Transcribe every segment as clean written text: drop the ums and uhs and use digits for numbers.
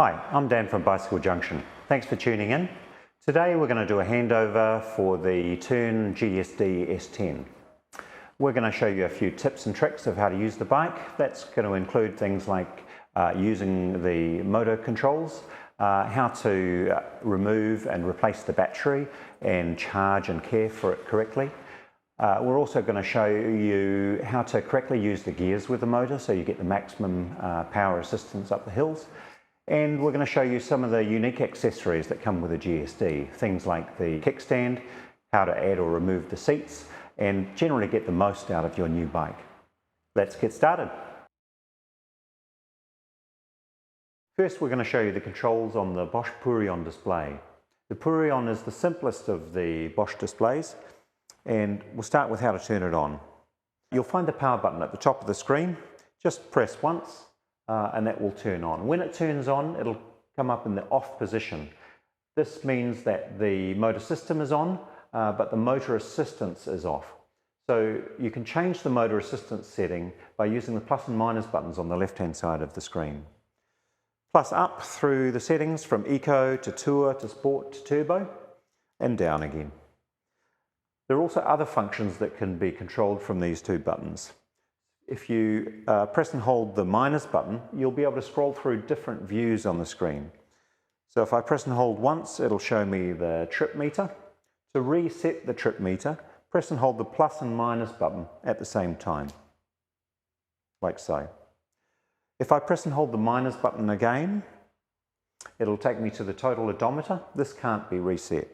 Hi, I'm Dan from Bicycle Junction. Thanks for tuning in. Today we're going to do a handover for the Tern GSD S10. We're going to show you a few tips and tricks of how to use the bike. That's going to include things like using the motor controls, how to remove and replace the battery and charge and care for it correctly. We're also going to show you how to correctly use the gears with the motor so you get the maximum power assistance up the hills. And we're going to show you some of the unique accessories that come with a GSD, things like the kickstand, how to add or remove the seats, and generally get the most out of your new bike. Let's get started. First, we're going to show you the controls on the Bosch Purion display. The Purion is the simplest of the Bosch displays, and we'll start with how to turn it on. You'll find the power button at the top of the screen. Just press once. And that will turn on. When it turns on, it'll come up in the off position. This means that the motor system is on, but the motor assistance is off. So you can change the motor assistance setting by using the plus and minus buttons on the left-hand side of the screen. Plus up through the settings from Eco to Tour to Sport to Turbo, and down again. There are also other functions that can be controlled from these two buttons. If you press and hold the minus button, you'll be able to scroll through different views on the screen. So if I press and hold once, it'll show me the trip meter. To reset the trip meter, press and hold the plus and minus button at the same time, like so. If I press and hold the minus button again, it'll take me to the total odometer. This can't be reset.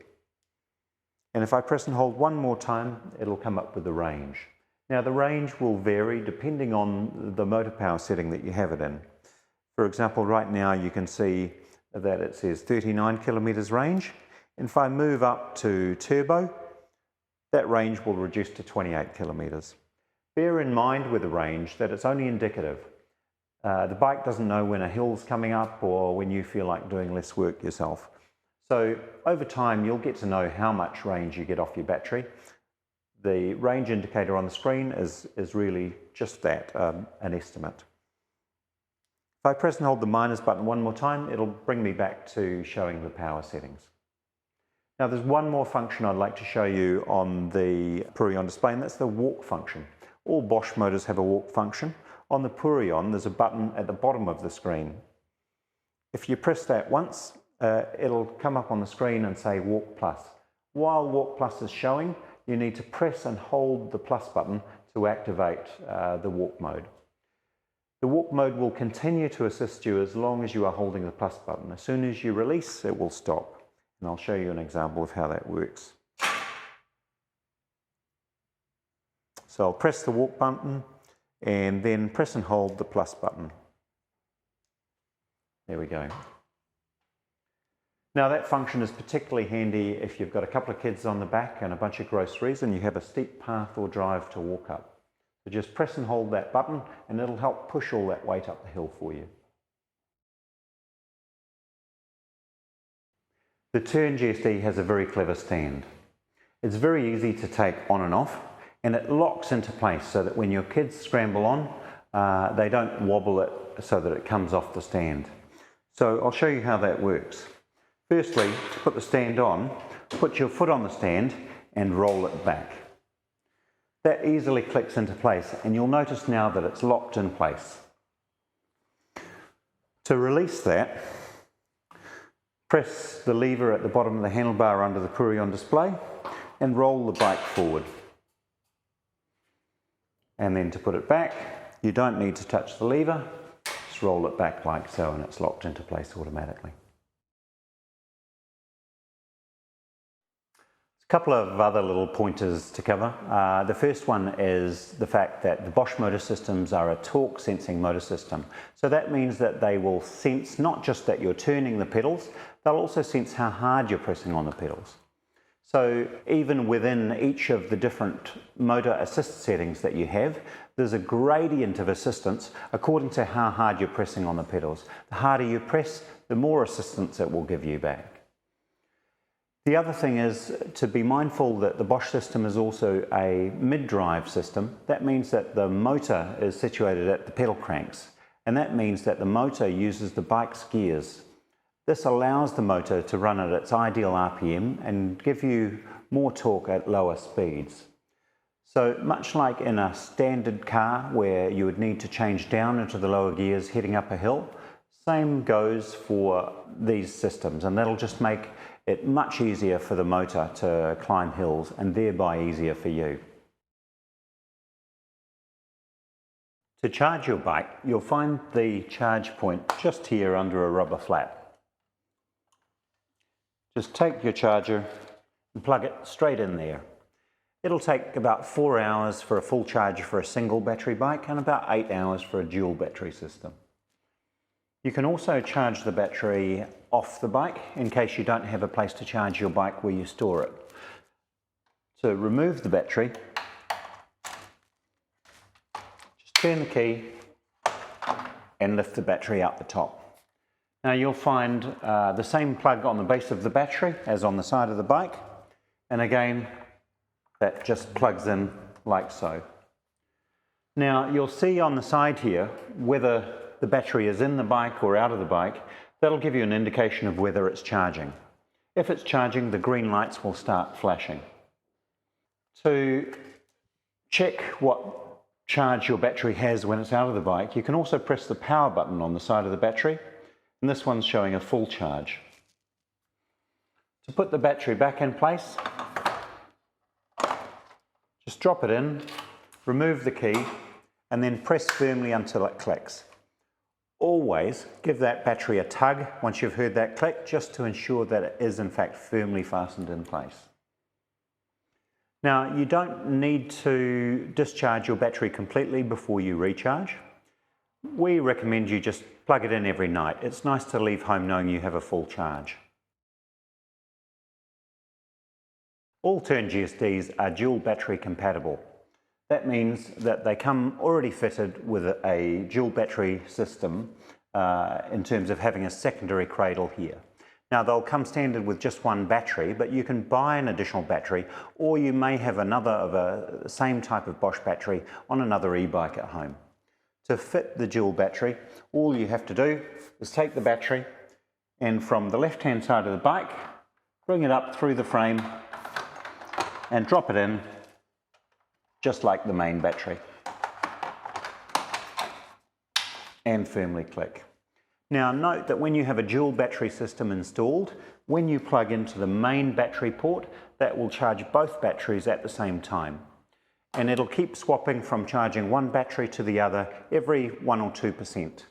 And if I press and hold one more time, it'll come up with the range. Now the range will vary depending on the motor power setting that you have it in. For example, right now you can see that it says 39 kilometers range. And if I move up to turbo, that range will reduce to 28 kilometers. Bear in mind with the range that it's only indicative. The bike doesn't know when a hill's coming up or when you feel like doing less work yourself. So over time you'll get to know how much range you get off your battery. The range indicator on the screen is really just that, an estimate. If I press and hold the minus button one more time, it'll bring me back to showing the power settings. Now there's one more function I'd like to show you on the Purion display, and that's the walk function. All Bosch motors have a walk function. On the Purion, there's a button at the bottom of the screen. If you press that once, it'll come up on the screen and say Walk Plus. While Walk Plus is showing, you need to press and hold the plus button to activate the walk mode. The walk mode will continue to assist you as long as you are holding the plus button. As soon as you release, it will stop. And I'll show you an example of how that works. So I'll press the walk button and then press and hold the plus button. There we go. Now that function is particularly handy if you've got a couple of kids on the back and a bunch of groceries and you have a steep path or drive to walk up. So just press and hold that button and it'll help push all that weight up the hill for you. The Tern GSD has a very clever stand. It's very easy to take on and off, and it locks into place so that when your kids scramble on, they don't wobble it so that it comes off the stand. So I'll show you how that works. Firstly, to put the stand on, put your foot on the stand and roll it back. That easily clicks into place, and you'll notice now that it's locked in place. To release that, press the lever at the bottom of the handlebar under the Purion display and roll the bike forward. And then to put it back, you don't need to touch the lever, just roll it back like so and it's locked into place automatically. A couple of other little pointers to cover. The first one is the fact that the Bosch motor systems are a torque sensing motor system. So that means that they will sense not just that you're turning the pedals, they'll also sense how hard you're pressing on the pedals. So even within each of the different motor assist settings that you have, there's a gradient of assistance according to how hard you're pressing on the pedals. The harder you press, the more assistance it will give you back. The other thing is to be mindful that the Bosch system is also a mid-drive system. That means that the motor is situated at the pedal cranks, and that means that the motor uses the bike's gears This allows the motor to run at its ideal RPM and give you more torque at lower speeds. So much like in a standard car where you would need to change down into the lower gears heading up a hill, same goes for these systems, and that'll just make it much easier for the motor to climb hills and thereby easier for you. To charge your bike, you'll find the charge point just here under a rubber flap. Just take your charger and plug it straight in there. It'll take about 4 hours for a full charge for a single battery bike and about 8 hours for a dual battery system. You can also charge the battery off the bike in case you don't have a place to charge your bike where you store it. To remove the battery, just turn the key and lift the battery out the top. Now you'll find the same plug on the base of the battery as on the side of the bike, and again that just plugs in like so. Now you'll see on the side here whether the battery is in the bike or out of the bike. That'll give you an indication of whether it's charging. If it's charging, the green lights will start flashing. To check what charge your battery has when it's out of the bike, you can also press the power button on the side of the battery, and this one's showing a full charge. To put the battery back in place, just drop it in, remove the key, and then press firmly until it clicks. Always give that battery a tug once you've heard that click, just to ensure that it is in fact firmly fastened in place. Now you don't need to discharge your battery completely before you recharge. We recommend you just plug it in every night. It's nice to leave home knowing you have a full charge. All Tern GSDs are dual battery compatible. That means that they come already fitted with a dual battery system in terms of having a secondary cradle here. Now they'll come standard with just one battery, but you can buy an additional battery, or you may have another of a same type of Bosch battery on another e-bike at home. To fit the dual battery, all you have to do is take the battery and from the left-hand side of the bike, bring it up through the frame and drop it in just like the main battery, and firmly click. Now note that when you have a dual battery system installed, when you plug into the main battery port, that will charge both batteries at the same time, and it'll keep swapping from charging one battery to the other every 1 or 2%.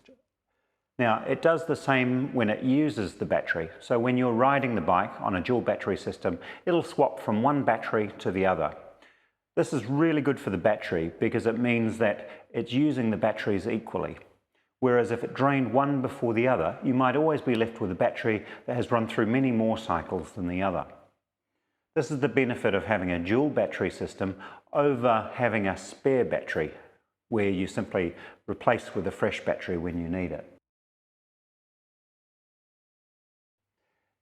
Now it does the same when it uses the battery, so when you're riding the bike on a dual battery system, it'll swap from one battery to the other. This is really good for the battery because it means that it's using the batteries equally. Whereas if it drained one before the other, you might always be left with a battery that has run through many more cycles than the other. This is the benefit of having a dual battery system over having a spare battery where you simply replace with a fresh battery when you need it.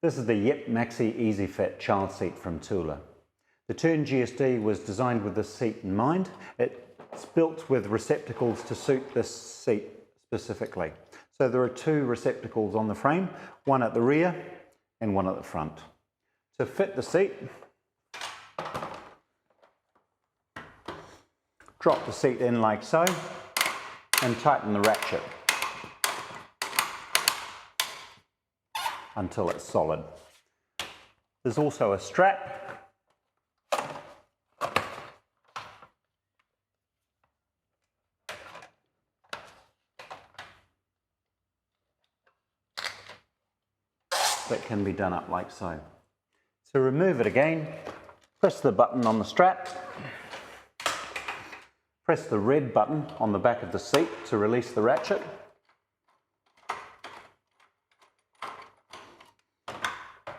This is the Yep Maxi Easy Fit child seat from Tula. The Tern GSD was designed with this seat in mind. It's built with receptacles to suit this seat specifically. So there are 2 receptacles on the frame, one at the rear and one at the front. To fit the seat, drop the seat in like so and tighten the ratchet until it's solid. There's also a strap that can be done up like so. To remove it again, press the button on the strap, press the red button on the back of the seat to release the ratchet,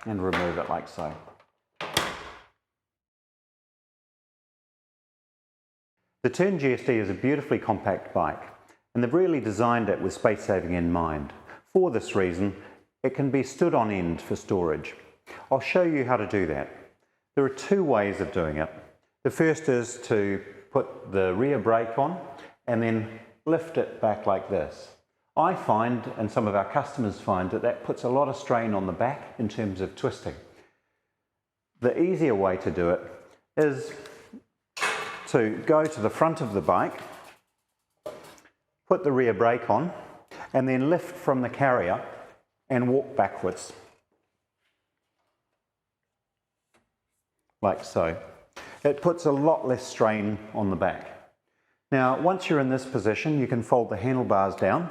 and remove it like so. The Tern GSD is a beautifully compact bike, and they've really designed it with space saving in mind. For this reason, it can be stood on end for storage. I'll show you how to do that. There are 2 ways of doing it. The first is to put the rear brake on and then lift it back like this. I find, and some of our customers find, that that puts a lot of strain on the back in terms of twisting. The easier way to do it is to go to the front of the bike, put the rear brake on, and then lift from the carrier and walk backwards, like so. It puts a lot less strain on the back. Now, once you're in this position, you can fold the handlebars down.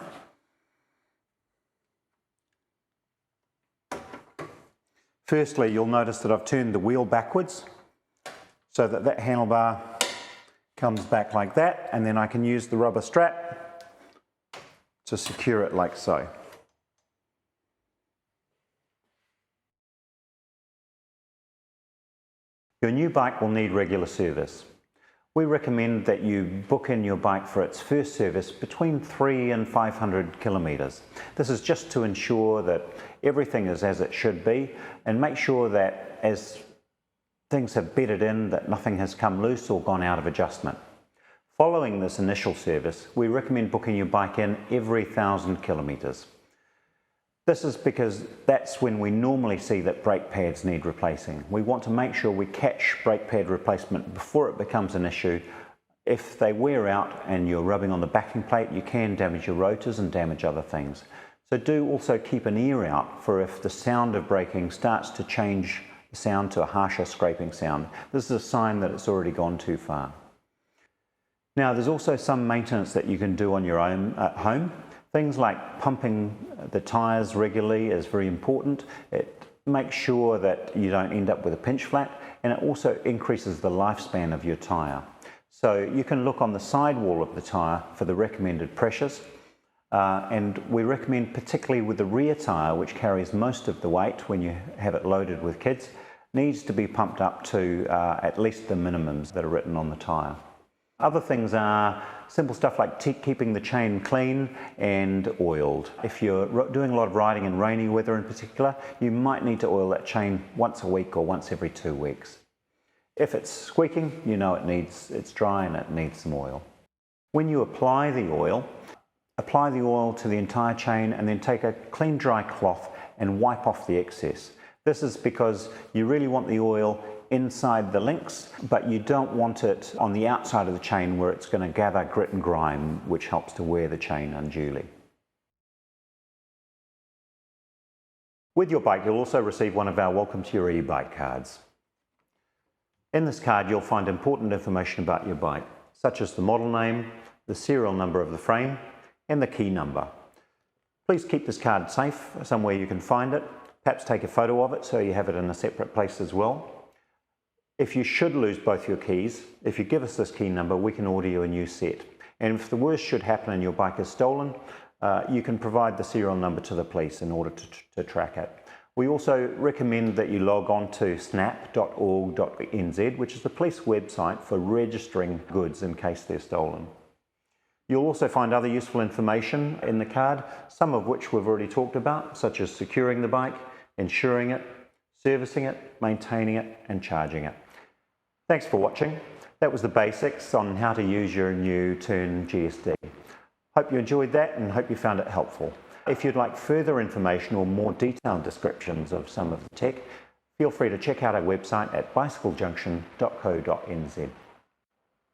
Firstly, you'll notice that I've turned the wheel backwards so that that handlebar comes back like that, and then I can use the rubber strap to secure it like so. Your new bike will need regular service. We recommend that you book in your bike for its first service between 300 and 500 kilometres. This is just to ensure that everything is as it should be, and make sure that as things have bedded in, that nothing has come loose or gone out of adjustment. Following this initial service, we recommend booking your bike in every 1,000 kilometres. This is because that's when we normally see that brake pads need replacing. We want to make sure we catch brake pad replacement before it becomes an issue. If they wear out and you're rubbing on the backing plate, you can damage your rotors and damage other things. So do also keep an ear out for if the sound of braking starts to change the sound to a harsher scraping sound. This is a sign that it's already gone too far. Now, there's also some maintenance that you can do on your own at home. Things like pumping the tyres regularly is very important. It makes sure that you don't end up with a pinch flat, and it also increases the lifespan of your tyre. So you can look on the sidewall of the tyre for the recommended pressures, and we recommend, particularly with the rear tyre, which carries most of the weight when you have it loaded with kids, needs to be pumped up to at least the minimums that are written on the tyre. Other things are simple stuff like keeping the chain clean and oiled. If you're doing a lot of riding in rainy weather in particular, you might need to oil that chain once a week or once every 2 weeks. If it's squeaking, you know it's dry and it needs some oil. When you apply the oil to the entire chain and then take a clean dry cloth and wipe off the excess. This is because you really want the oil inside the links, but you don't want it on the outside of the chain where it's going to gather grit and grime, which helps to wear the chain unduly. With your bike, you'll also receive one of our Welcome to Your e-bike cards. In this card, you'll find important information about your bike, such as the model name, the serial number of the frame, and the key number. Please keep this card safe somewhere you can find it. Perhaps take a photo of it so you have it in a separate place as well. If you should lose both your keys, if you give us this key number, we can order you a new set. And if the worst should happen and your bike is stolen, you can provide the serial number to the police in order to track it. We also recommend that you log on to snap.org.nz, which is the police website for registering goods in case they're stolen. You'll also find other useful information in the card, some of which we've already talked about, such as securing the bike, insuring it, servicing it, maintaining it, and charging it. Thanks for watching. That was the basics on how to use your new Tern GSD. Hope you enjoyed that and hope you found it helpful. If you'd like further information or more detailed descriptions of some of the tech, feel free to check out our website at bicyclejunction.co.nz.